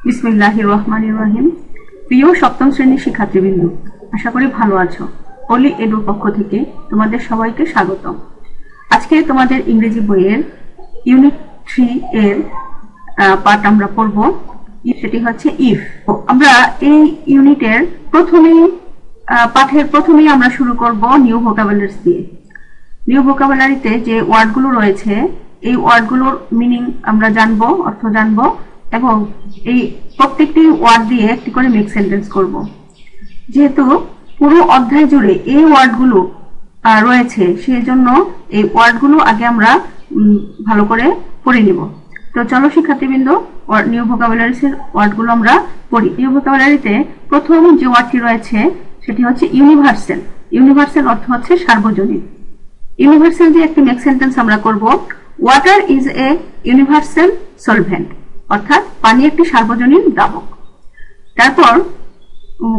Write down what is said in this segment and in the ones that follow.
বিসমিল্লাহির রহমানির রহিম। প্রিয় সপ্তম শ্রেণীর শিক্ষার্থীবৃন্দ, আশা করি ভালো আছো। পলি এডুর পক্ষ থেকে তোমাদের সবাইকে স্বাগতম। আজকে তোমাদের ইংরেজি বইয়ের ইউনিট 3 এর পার্ট আমরা পড়ব, সেটি হচ্ছে ইফ। আমরা এই ইউনিটের পাঠের প্রথমেই আমরা শুরু করব নিউ ভোকাবুলারিজ দিয়ে। নিউ ভোকাবুলারিতে যে ওয়ার্ডগুলো রয়েছে এই ওয়ার্ডগুলোর মিনিং আমরা জানবো, অর্থ জানবো, এবং এই প্রত্যেকটি ওয়ার্ড দিয়ে একটি করে মেক সেন্টেন্স করব। যেহেতু পুরো অধ্যায় জুড়ে এই ওয়ার্ডগুলো রয়েছে, সেই জন্য এই ওয়ার্ডগুলো আগে আমরা ভালো করে পড়ে নিব। তো চলো শিক্ষার্থীবৃন্দ, নিউ ভোকাবুলারিজ এর ওয়ার্ডগুলো আমরা পড়ি। নিউ ভোকাবুলারিতে প্রথম যে ওয়ার্ডটি রয়েছে সেটি হচ্ছে ইউনিভার্সাল। ইউনিভার্সাল অর্থ হচ্ছে সার্বজনীন। ইউনিভার্সাল দিয়ে একটি মেক সেন্টেন্স আমরা করব। Water is a universal solvent, অর্থাৎ পানি একটি সার্বজনীন দ্রাবক। তারপর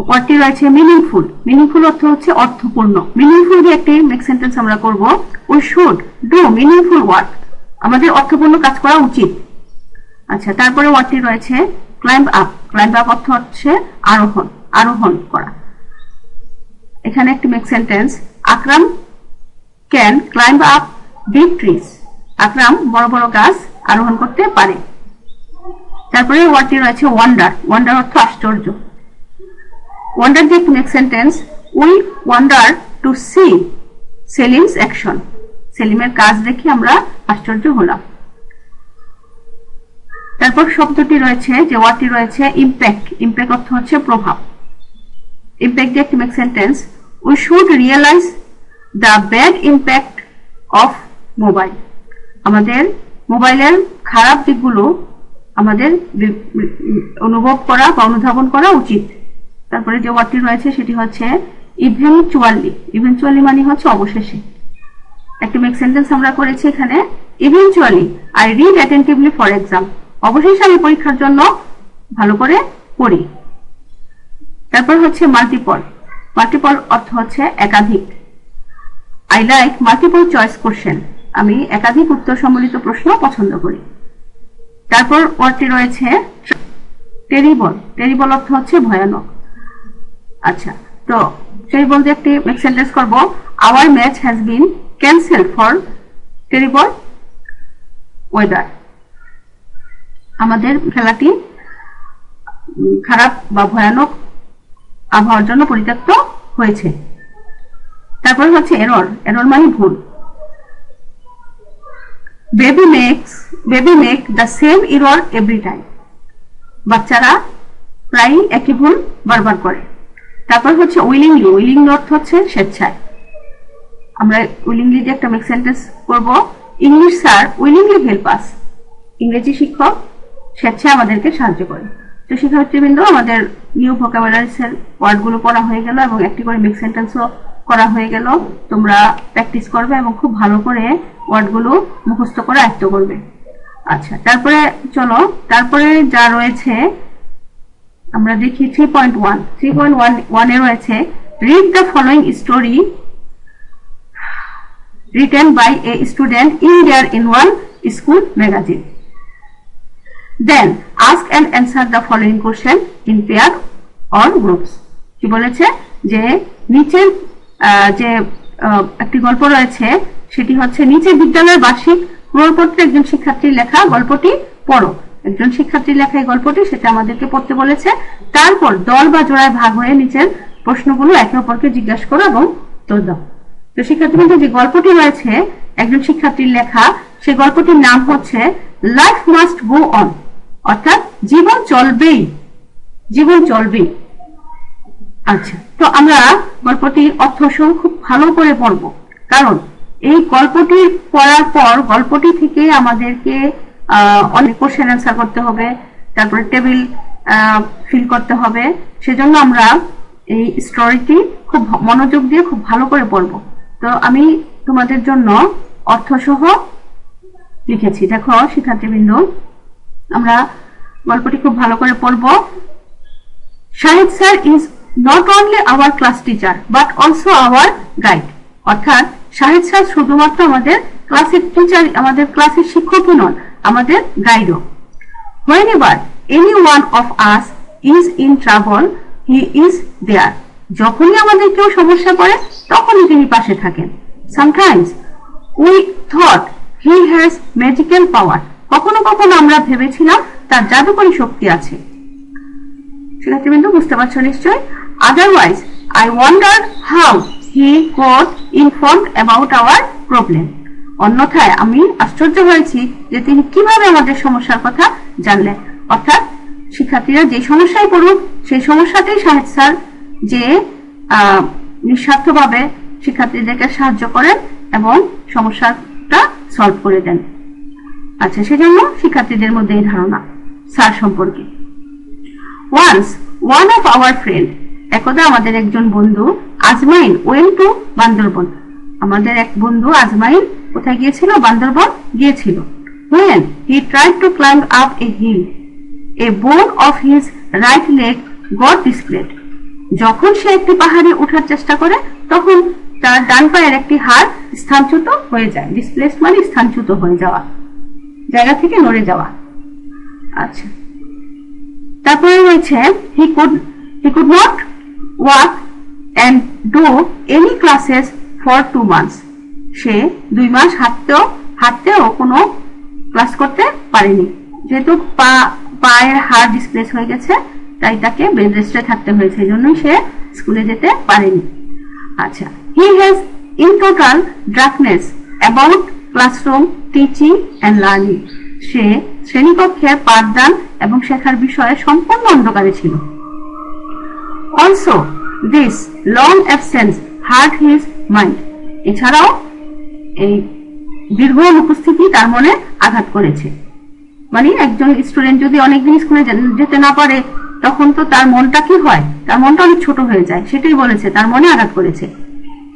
ওয়ার্ডটি রয়েছে মিনিংফুল। মিনিংফুল অর্থ হচ্ছে অর্থপূর্ণ। মিনিংফুল দিয়ে একটি মেক সেন্টেন্স আমরা করব। We should do meaningful work, আমাদের অর্থপূর্ণ কাজ করা উচিত। আচ্ছা, তারপরে ওয়ার্ডটি রয়েছে ক্লাইম্ব আপ। ক্লাইম্ব আপ অর্থ হচ্ছে আরোহণ, আরোহণ করা। এখানে একটি make sentence, Akram can climb up big trees, Akram বড় বড় গাছ আরোহণ করতে পারে। তারপরে ওয়ার্ডটি রয়েছে ওয়ান্ডার। ওয়ান্ডার অর্থ আশ্চর্য। ওয়ান্ডার দিয়ে একটি make sentence, we wonder to see Selim's action, সেলিমের কাজ দেখে আমরা আশ্চর্য হলাম। তারপর শব্দটি রয়েছে, যে ওয়ার্ডটি রয়েছে ইম্প্যাক্ট। ইম্প্যাক্ট অর্থ হচ্ছে প্রভাব। ইম্প্যাক্ট দিয়ে একটি make sentence, we should realise the bad impact of mobile, আমাদের মোবাইলের খারাপ দিকগুলো আমাদের অনুভব করা বা অনুধাবন করা উচিত। তারপরে যে ওয়ার্ডটি রয়েছে সেটি হচ্ছে ইভেনচুয়ালি। ইভেনচুয়ালি মানে হচ্ছে অবশেষে। একটি মেক সেন্টেন্স আমরা করেছি এখানে, eventually I read attentively for exam, অবশেষে আমি পরীক্ষার জন্য ভালো করে পড়ি। তারপর হচ্ছে মাল্টিপল। মাল্টিপল অর্থ হচ্ছে একাধিক। I like multiple choice question, আমি একাধিক উত্তর সম্বলিত প্রশ্ন পছন্দ করি। তারপর ওয়ার্ডটি রয়েছে টেরিবল। টেরিবল অর্থ হচ্ছে ভয়ানক। আচ্ছা, তো টেরিবল দিয়ে একটি মেক সেন্টেন্স করব। Our match has been cancelled for terrible weather, আমাদের খেলাটি খারাপ বা ভয়ানক আবহাওয়ার জন্য পরিত্যক্ত হয়েছে। তারপর হচ্ছে এরর। এরর মানে ভুল। Baby make the same error every time, বাচ্চারা প্রায়ই একই ভুল বারবার করে। তারপর হচ্ছে উইলিংলি। উইলিংলি অর্থ হচ্ছে স্বেচ্ছায়। আমরা উইলিংলি দিয়ে একটা মেক সেন্টেন্স করব। English sir willingly help us, ইংরেজি শিক্ষক স্বেচ্ছায় আমাদেরকে সাহায্য করে। তো শিক্ষার্থীবৃন্দ, আমাদের নিউ ভোকাবুলারিজ এর ওয়ার্ডগুলো পড়া হয়ে গেল এবং একটি করে মেক সেন্টেন্সও করা হয়ে গেল। তোমরা প্র্যাকটিস করবে এবং খুব ভালো করে ওয়ার্ডগুলো মুখস্থ করে আয়ত্ত করবে। আচ্ছা, তারপরে চলো, তারপরে যা রয়েছে আমরা দেখি 3.1। 3.1 এ রয়েছে read the following story written by a student in their in one school magazine, then ask and answer the following question in pair or groups. কি বলেছে, যে নিচের যে একটি গল্প রয়েছে সেটি হচ্ছে, নিচে বিদ্যালয়ের বার্ষিক প্রমাণপত্রে একজন শিক্ষার্থীর লেখা গল্পটি পড়ো। একজন শিক্ষার্থীর লেখা এই গল্পটি, সেটা আমাদেরকে পড়তে বলেছে। তারপর দল বা জোড়ায় ভাগ হয়ে নিচের প্রশ্নগুলো একে অপরকে জিজ্ঞাসা করো এবং উত্তর দাও। তো শিক্ষার্থীবৃন্দ, যে গল্পটি রয়েছে একজন শিক্ষার্থীর লেখা, সেই গল্পটির নাম হচ্ছে লাইফ মাস্ট গো অন, অর্থাৎ জীবন চলবেই, জীবন চলবেই। আচ্ছা, তো আমরা গল্পটির অর্থ সহ খুব ভালো করে পড়ব, কারণ এই গল্পটি পড়ার পর গল্পটি থেকে আমাদেরকে অনেক কোশ্চেন অ্যান্সার করতে হবে, তারপরে টেবিল ফিল করতে হবে। সেজন্য আমরা এই স্টোরিটি খুব মনোযোগ দিয়ে খুব ভালো করে পড়ব। তো আমি তোমাদের জন্য অর্থ সহ লিখেছি। দেখো শিক্ষার্থীবৃন্দ, আমরা গল্পটি খুব ভালো করে পড়ব। Shahid sir is not only our class teacher but also hour guide, অর্থাৎ শাহিদ স্যার শুধুমাত্র আমাদের ক্লাসের টিচার, আমাদের ক্লাসের শিক্ষকই নন, আমাদের গাইডও। Whenever any one of us is in trouble, he is there. যখনই আমাদের কেউ সমস্যা পড়ে তখনই তিনি পাশে থাকেন। Sometimes we thought he has magical power. কখনো কখনো আমরা ভেবেছিলাম তার জাদুকরী শক্তি আছে। শিক্ষার্থীবৃন্দ বুঝতে পারছো নিশ্চয়? Otherwise, I wondered how he got informed about our problem. অন্যথায় আমি আশ্চর্য হয়েছি যে তিনি কিভাবে আমাদের সমস্যার কথা জানলেন। অর্থাৎ শিক্ষার্থীরা যে সমস্যায় পড়ুক সেই সমস্যাতেই শাহেদ স্যার যে নিঃস্বার্থভাবে শিক্ষার্থীদেরকে সাহায্য করেন এবং সমস্যাটা সলভ করে দেন। আচ্ছা, সেজন্য শিক্ষার্থীদের মধ্যে এই ধারণা স্যার সম্পর্কে। Once one of our friend, একদা আমাদের একজন বন্ধু আজমাইন went to বান্দরবন। আমাদের এক বন্ধু আজমাইন কোথায় গিয়েছিল? বান্দরবন গিয়েছিল। When he tried to climb up a hill, a bone of his right leg got displaced. যখন সে একটি পাহাড়ে ওঠার চেষ্টা করে তখন তার ডান পায়ের একটি হাড় স্থানচ্যুত হয়ে যায়। ডিসপ্লেস মানে স্থানচ্যুত হয়ে যাওয়া, জায়গা থেকে নড়ে যাওয়া। আচ্ছা, তারপরে রয়েছে he could not walk and do any classes for 2 months. সে 2 মাস হাঁটতেও কোনো ক্লাস করতে পারেনি, যেহেতু পায়ের হাড় ডিসপ্লেস হয়ে গেছে তাই তাকে বেড রেস্টে থাকতে হয়েছে, এই জন্যই সে স্কুলে যেতে পারেনি। আচ্ছা, he has in total darkness about classroom teaching and learning. সে শ্রেণীকক্ষে পাঠদান এবং শেখার বিষয়ে সম্পূর্ণ অন্ধকারে ছিল। Also, this long absence hurt his mind. এছাড়াও এই দীর্ঘ অনুপস্থিতি তার মনে আঘাত করেছে। মানে একজন স্টুডেন্ট যদি অনেকদিন স্কুলে যেতে না পারে তখন তো তার মনটা কি হয়? তার মনটা অনেক ছোট হয়ে যায়, সেটাই বলেছে, তার মনে আঘাত করেছে।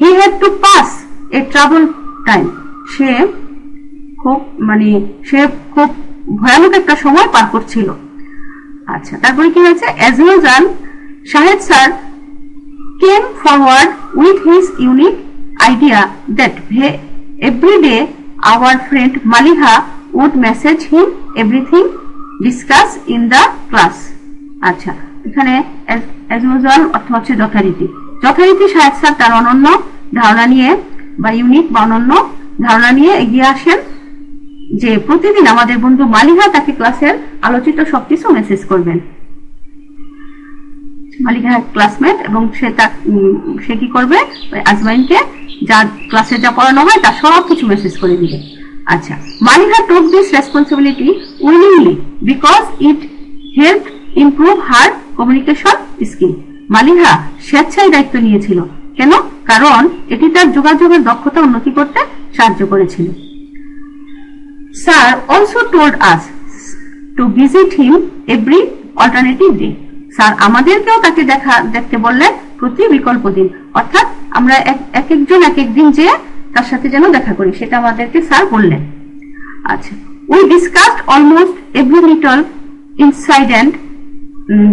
He had to pass a troubled time. সে খুব ভয়ানক একটা সময় পার করছিল। আচ্ছা, তারপরে কি হয়েছে? As usual, Shahid sir came forward with his unique idea that every day our friend Maliha would message him everything discussed in the class. আচ্ছা, এখানে as usual অর্থ হচ্ছে যথারীতি। শাহেদ স্যার তার অনন্য ধারণা নিয়ে বা ইউনিক বা অনন্য ধারণা নিয়ে এগিয়ে আসেন যে প্রতিদিন আমাদের বন্ধু মালিহা তাকে ক্লাসের আলোচিত সবকিছু মেসেজ করবেন। মালিহা ক্লাসমেট এবং সে কি করবে? আজমাইনকে যা ক্লাসে যা পড়ানো হয় তার সব কিছু মেসেজ করে দিবে। আচ্ছা, Maliha took this responsibility willingly because it helped improve her communication skill. Maliha স্বেচ্ছায় দায়িত্ব নিয়েছিল। কেন? কারণ এটি তার যোগাযোগের দক্ষতা উন্নতি করতে সাহায্য করেছিল। Sir also told us to visit him every alternative day. Sir আমাদেরকেও তাকে দেখতে বললেন প্রতি বিকল্প দিন, অর্থাৎ আমরা একজন এক দিন যে তার সাথে যেন দেখা করি, সেটা আমাদেরকে স্যার বললেন। আচ্ছা, we discussed almost every little incident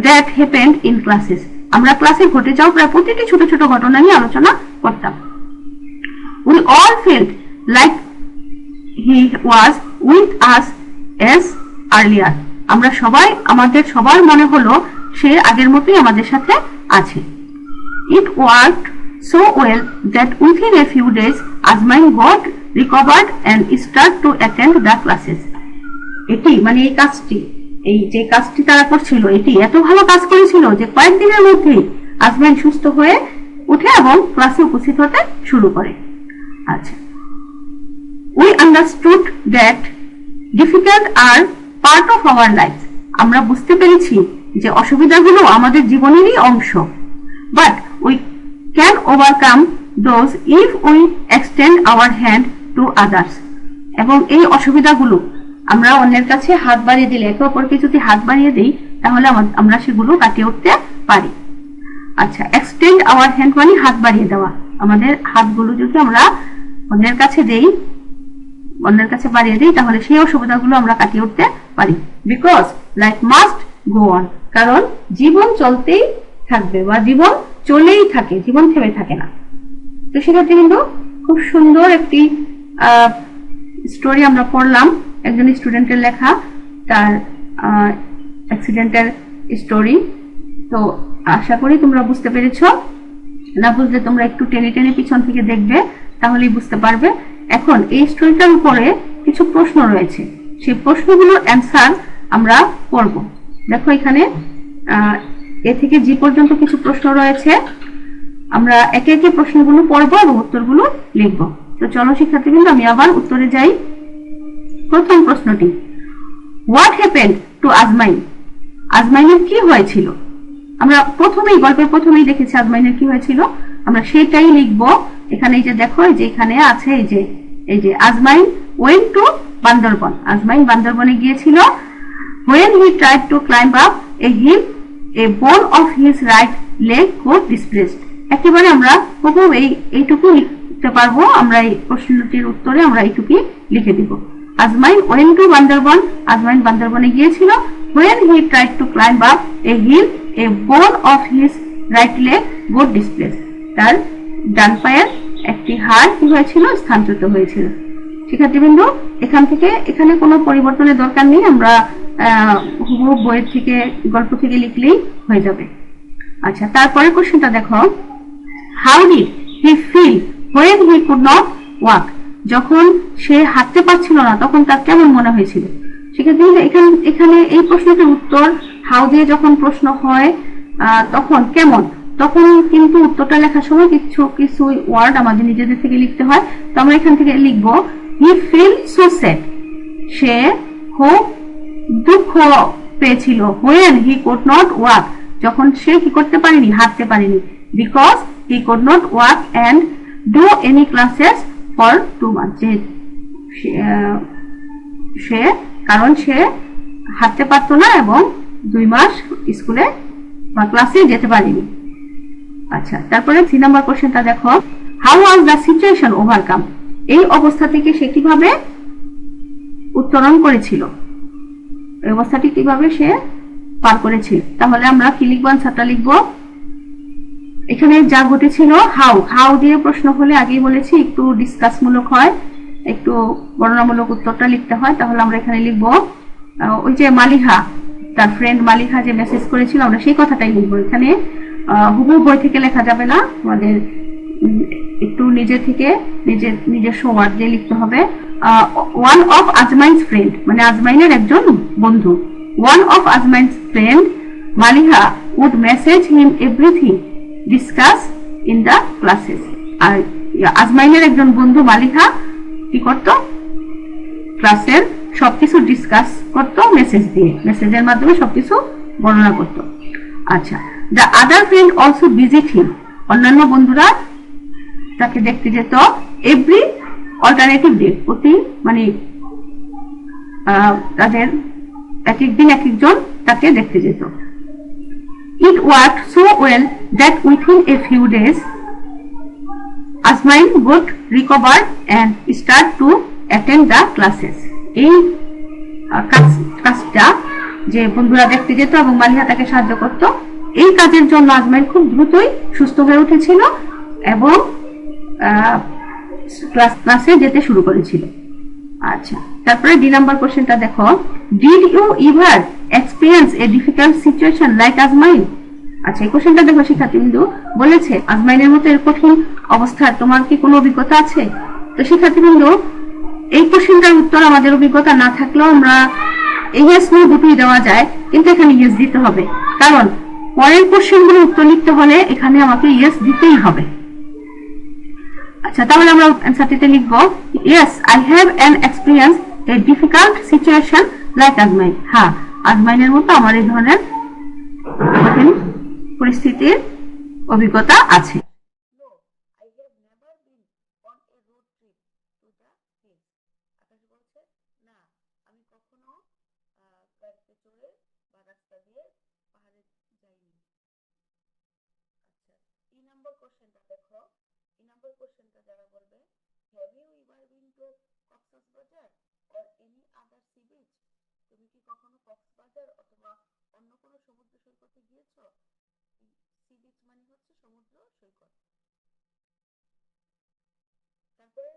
that happened in classes. আমরা ক্লাসে ঘটে যাওয়া প্রায় প্রতিটি ছোট ছোট ঘটনা নিয়ে আলোচনা করতাম। We all felt like he was with us as earlier. আমরা আমাদের সবার মনে হলো সে আগের মতোই আমাদের সাথে আছে। It worked so well that within a few days Azmain got recovered and started to attend the classes. এটি মানে এই যে কাজটি তারা করছিল এটি এত ভালো কাজ করেছিল যে কয়েকদিনের মধ্যেই আজমাইন সুস্থ হয়ে উঠে এবং ক্লাসে উপস্থিত হতে শুরু করে। আচ্ছা, we understood that difficult are part of our lives. আমরা বুঝতে পেরেছি যে অসুবিধাগুলো আমাদের জীবনেরই অংশ, but we can overcome those if we extend our hand to others. এবং এই অসুবিধাগুলো আমরা অন্যের কাছে হাত বাড়িয়ে দিলে, একে অপরকে যদি হাত বাড়িয়ে দিই তাহলে আমরা সেগুলো কাটিয়ে উঠতে পারি। আচ্ছা, extend our hand মানে হাত বাড়িয়ে দেওয়া। আমাদের হাতগুলো যদি আমরা অন্যের কাছে বাড়িয়ে দিই তাহলে সেই অসুবিধাগুলো আমরা কাটিয়ে উঠতে পারি। Because life must go on, কারণ জীবন চলতেই থাকবে বা জীবন চলেই থাকে, জীবন থেমে থাকে না। তো সেক্ষেত্রে কিন্তু খুব সুন্দর একটি স্টোরি আমরা পড়লাম, একজন স্টুডেন্টের লেখা, তার অ্যাক্সিডেন্টাল স্টোরি। তো আশা করি তোমরা বুঝতে পেরেছো। না বুঝলে তোমরা একটু টেনে টেনে পিছন থেকে দেখবে, তাহলেই বুঝতে পারবে। এখন এই স্টোরিটার উপরে কিছু প্রশ্ন রয়েছে, সেই প্রশ্নগুলোর অ্যান্সার আমরা পড়ব। দেখো এখানে এ থেকে জি পর্যন্ত কিছু প্রশ্ন রয়েছে, আমরা একে একে প্রশ্নগুলো পড়বো এবং উত্তরগুলো লিখবো। তো চলো শিক্ষার্থীবৃন্দ, আমি আবার উত্তরে যাই। প্রথম প্রশ্নটি, হোয়াট হ্যাপেন্ড টু আজমাইন? আজমাইনের কি হয়েছিল? আমরা গল্পের প্রথমেই দেখেছি আজমাইনের কি হয়েছিল, আমরা সেটাই লিখবো। এখানে এই যে দেখো, এই যে এখানে আছে, এই যে আজমাইন ওয়েন্ট টু বান্দরবন। আজমাইন বান্দরবনে গিয়েছিল। when he tried to climb up a hill, a bone of his right leg got displaced. একেবারে আমরা এইটুকু লিখতে পারবো। আমরা এই প্রশ্নটির উত্তরে আমরা এইটুকুই লিখে দিব। আজমাইন went to বান্দরবন, আজমাইন বান্দরবনে গিয়েছিল। when he tried to climb up a hill, a bone of his right leg got displaced. তার ডান পায়ের একটি হাড় কি হয়েছিল? স্থানচ্যুত হয়েছিল। শিক্ষার্থীবৃন্দ, এখান থেকে এখানে কোনো পরিবর্তনের দরকার নেই, আমরা হুবহু বইয়ের থেকে গল্প থেকে লিখলেই হয়ে যাবে। আচ্ছা, তারপরে কোশ্চেনটা দেখো, how did he feel when he could not walk? যখন সে হাঁটতে পারছিল না তখন তার কেমন মনে হয়েছিল? শিক্ষার্থীবৃন্দ, এখানে এই প্রশ্নটির উত্তর হাউ দিয়ে যখন প্রশ্ন হয় তখন কেমন, তখন কিন্তু উত্তরটা লেখার সময় কিছু ওয়ার্ড আমাদের নিজেদের থেকে লিখতে হয়। তো আমরা এখান থেকে লিখবো, হি ফিল সো স্যাড। সে খুব দুঃখ পেয়েছিল। When he could not walk, যখন সে কি করতে পারেনি? হাঁটতে পারেনি। Because he could not walk and do any classes for 2 months। কারণ সে হাঁটতে পারতো না এবং 2 মাস স্কুলে বা ক্লাসে যেতে পারেনি। আচ্ছা, তারপরে 3 নম্বর কোশ্চেনটা দেখো, how was the situation overcome? এই অবস্থা থেকে সে কিভাবে উত্তরণ করেছিল, এই অবস্থাটি কিভাবে সে পার করেছিল? তাহলে আমরা কি লিখবো? আনসারটা লিখবো। এখানে যা ঘটেছিল, হাউ দিয়ে প্রশ্ন হলে আগেই বলেছি একটু ডিসকাসমূলক হয়, একটু বর্ণনামূলক উত্তরটা লিখতে হয়। তাহলে আমরা এখানে লিখবো, ওই যে মালিহা, তার ফ্রেন্ড মালিহা যে মেসেজ করেছিল, আমরা সেই কথাটাই লিখবো। এখানে হুবহু বই থেকে লেখা যাবে না, আমাদের একটু নিজস্ব ওয়ার্ড দিয়ে লিখতে হবে। ওয়ান অফ আজমাইনস ফ্রেন্ড, মানে আজমাইনের একজন বন্ধু। One of Azmain's friend Maliha would message him everything discuss in the classes. আর আজমাইনের একজন বন্ধু মালিহা কি করত? ক্লাসের সবকিছু ডিসকাস করত মেসেজ দিয়ে, মেসেজের মাধ্যমে সবকিছু বর্ণনা করত। আচ্ছা, the other friend also visit হিম, অন্যান্য বন্ধুরা তাকে দেখতে যেত। এভরি অল্টারনেটিভ ডে, প্রতি মানে তাদের এক একদিন এক একজন তাকে দেখতে যেত। It work so well that within a few days আজমাইন would recover and start to attend the classes. এই কাজটা যে বন্ধুরা দেখতে যেত এবং মালিহা তাকে সাহায্য করত, এই কাজের জন্য আজমাইন খুব দ্রুতই সুস্থ হয়ে উঠেছিল এবং ক্লাসে যেতে শুরু করেছিল। আচ্ছা, তারপরে 2 নম্বর কোশ্চেনটা দেখো, did you ever experience a difficult situation like Azmain? আচ্ছা, এই কোশ্চেনটা দেখো শিক্ষার্থীবৃন্দু, বলেছে আজমাইনের মতো এর কঠিন অবস্থার তোমার কি কোনো অভিজ্ঞতা আছে? তো শিক্ষার্থীবৃন্দু, এই কোশ্চেনটার উত্তর আমাদের অভিজ্ঞতা না থাকলেও আমরা ইয়েস নো দুটোই দেওয়া যায়, কিন্তু এখানে ইয়েস দিতে হবে, কারণ পরের কোশ্চেনগুলোর উত্তর লিখতে হলে এখানে আমাকে ইয়েস দিতেই হবে। আচ্ছা, তাহলে আমরা অ্যানসারটিতে লিখব, yes I have an experience a difficult situation like আজমাইন। হ্যাঁ, আজমাইনের মতো আমার এই ধরনের কঠিন পরিস্থিতির অভিজ্ঞতা আছে। তুমি কি কখনো কক্সবাজার অথবা অন্য কোনো সমুদ্র সৈকতে গিয়েছো? সি বিচ মানে হচ্ছে সমুদ্র সৈকত। তারপরে